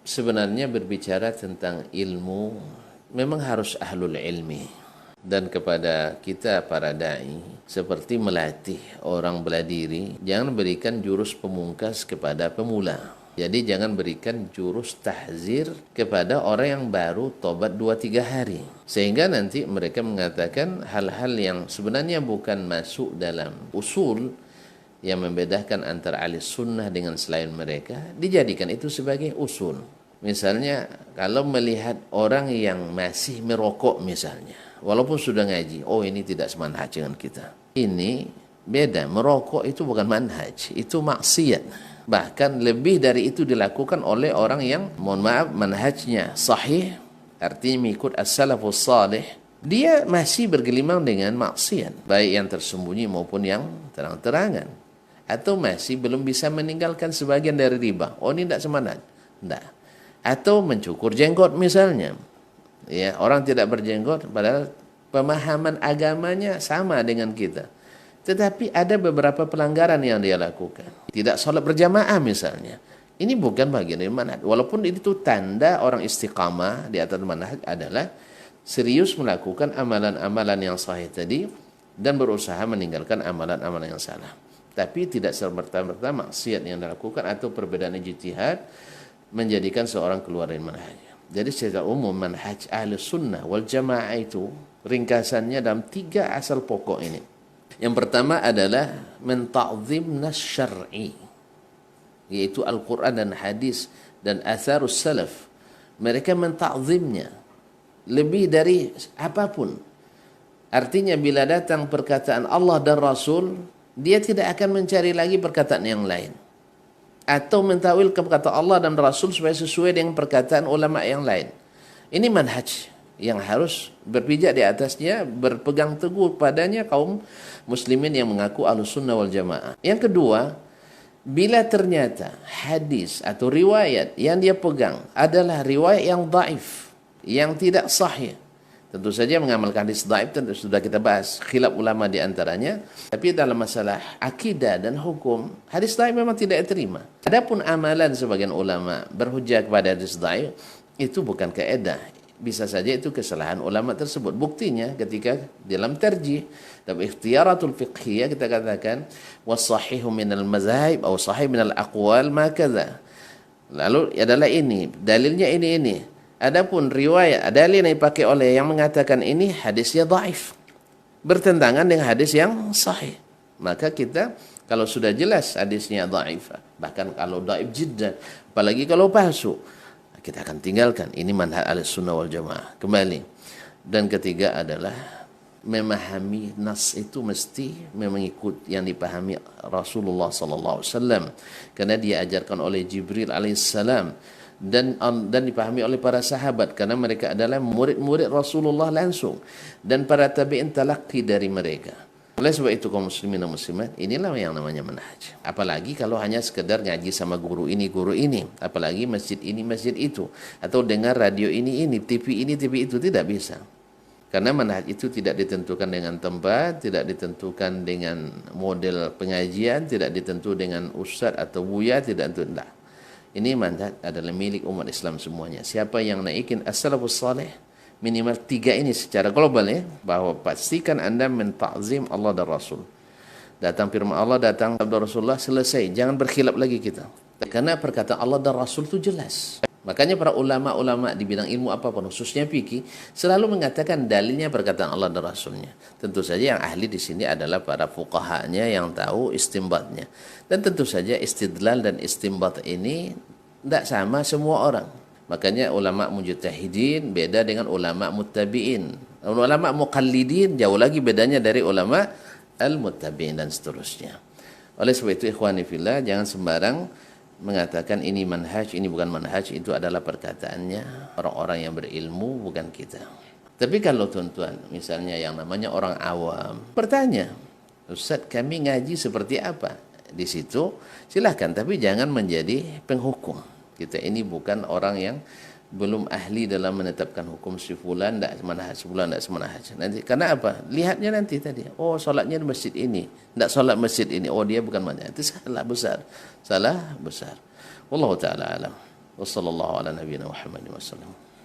Sebenarnya berbicara tentang ilmu memang harus ahlul ilmi, dan kepada kita para dai seperti melatih orang bela diri, jangan berikan jurus pemungkas kepada pemula. Jadi jangan berikan jurus tahzir kepada orang yang baru tobat 2-3 hari, sehingga nanti mereka mengatakan hal-hal yang sebenarnya bukan masuk dalam usul yang membedakan antara ahli sunnah dengan selain mereka, dijadikan itu sebagai usul. Misalnya kalau melihat orang yang masih merokok misalnya, walaupun sudah ngaji, oh ini tidak semanhaj dengan kita. Ini beda, merokok itu bukan manhaj, itu maksiat. Bahkan lebih dari itu dilakukan oleh orang yang, mohon maaf, manhajnya sahih, artinya mengikut as-salafus salih, dia masih bergelimang dengan maksiat, baik yang tersembunyi maupun yang terang-terangan. Atau masih belum bisa meninggalkan sebagian dari riba. Oh ini tidak semanhaj. Tidak. Atau mencukur jenggot misalnya. Ya, orang tidak berjenggot padahal pemahaman agamanya sama dengan kita. Tetapi ada beberapa pelanggaran yang dia lakukan. Tidak sholat berjamaah misalnya. Ini bukan bagian dari manhaj. Walaupun itu tanda orang istiqamah di atas manhaj adalah serius melakukan amalan-amalan yang sahih tadi dan berusaha meninggalkan amalan-amalan yang salah. Tapi tidak serta-merta maksiat yang dilakukan atau perbedaan ijtihad menjadikan seorang keluar dari manhaj. Jadi secara umum manhaj ahli sunnah wal jamaah itu ringkasannya dalam 3 asal pokok ini. Yang pertama adalah menta'zim nas syar'i, yaitu Al-Quran dan hadis dan atharus salaf. Mereka menta'zimnya lebih dari apapun. Artinya bila datang perkataan Allah dan Rasul, dia tidak akan mencari lagi perkataan yang lain, atau mentawil perkataan Allah dan Rasul supaya sesuai dengan perkataan ulama yang lain. Ini manhaj yang harus berpijak di atasnya, berpegang teguh padanya kaum muslimin yang mengaku Ahlussunnah wal Jamaah. Yang kedua, bila ternyata hadis atau riwayat yang dia pegang adalah riwayat yang dhaif, yang tidak sahih, tentu saja mengamalkan hadis dhaif tentu sudah kita bahas khilaf ulama di antaranya. Tapi dalam masalah akidah dan hukum, hadis dhaif memang tidak diterima. Adapun amalan sebagian ulama berhujjah kepada hadis dhaif, itu bukan kaedah. Bisa saja itu kesalahan ulama tersebut. Buktinya ketika dalam tarjih, dalam ikhtiyaratul fiqhiyah kita katakan wasahihu minal mazahib atau sahih minal aqwal ma kadza. Lalu adalah ini, dalilnya ini. Adapun riwayat dalil yang dipakai oleh yang mengatakan ini hadisnya dhaif, bertentangan dengan hadis yang sahih, maka kita kalau sudah jelas hadisnya dhaif, bahkan kalau dhaif jiddan, apalagi kalau palsu, kita akan tinggalkan. Ini manhaj Ahlussunnah wal Jamaah. Kembali. Dan ketiga adalah memahami nas itu mesti mengikut yang dipahami Rasulullah sallallahu alaihi wasallam, karena dia ajarkan oleh Jibril alaihissalam, dan dipahami oleh para sahabat karena mereka adalah murid-murid Rasulullah langsung, dan para tabi'in talaqi dari mereka. Oleh sebab itu kaum muslimin dan muslimat, inilah yang namanya manhaj. Apalagi kalau hanya sekedar ngaji sama guru ini, apalagi masjid ini, masjid itu, atau dengar radio ini, TV ini, TV itu, tidak bisa. Karena manhaj itu tidak ditentukan dengan tempat, tidak ditentukan dengan model pengajian, tidak ditentu dengan ustaz atau buya, tidak tentu. Ini manhaj adalah milik umat Islam semuanya. Siapa yang naikin as-salafus salih, minimal 3 ini secara global ya, bahwa pastikan Anda menta'zim Allah dan Rasul. Datang firman Allah, datang sabda Rasulullah, selesai. Jangan berkhilaf lagi kita. Karena perkataan Allah dan Rasul itu jelas. Makanya para ulama-ulama di bidang ilmu apapun, khususnya fikih, selalu mengatakan dalilnya perkataan Allah dan Rasulnya. Tentu saja yang ahli di sini adalah para fuqahanya yang tahu istimbatnya. Dan tentu saja istidlal dan istimbat ini tidak sama semua orang. Makanya ulama mujtahidin beda dengan ulama muttabi'in. Ulama muqallidin jauh lagi bedanya dari ulama al-muttabi'in dan seterusnya. Oleh sebab itu ikhwani fillah, jangan sembarang mengatakan ini manhaj, ini bukan manhaj. Itu adalah perkataannya orang-orang yang berilmu, bukan kita. Tapi kalau tuan-tuan misalnya yang namanya orang awam bertanya, Ustaz kami ngaji seperti apa? Di situ silahkan, tapi jangan menjadi penghukum. Kita ini bukan orang yang belum ahli dalam menetapkan hukum si fulan tidak semanhaj, si fulan tidak semanhaj. Nanti karena apa? Lihatnya nanti tadi. Oh, salatnya di masjid ini, tidak salat masjid ini. Oh, dia bukan manhaj. Itu salah besar. Salah besar. Wallahu taala alam. Wassallallahu ala nabiyina Muhammadin wasallam.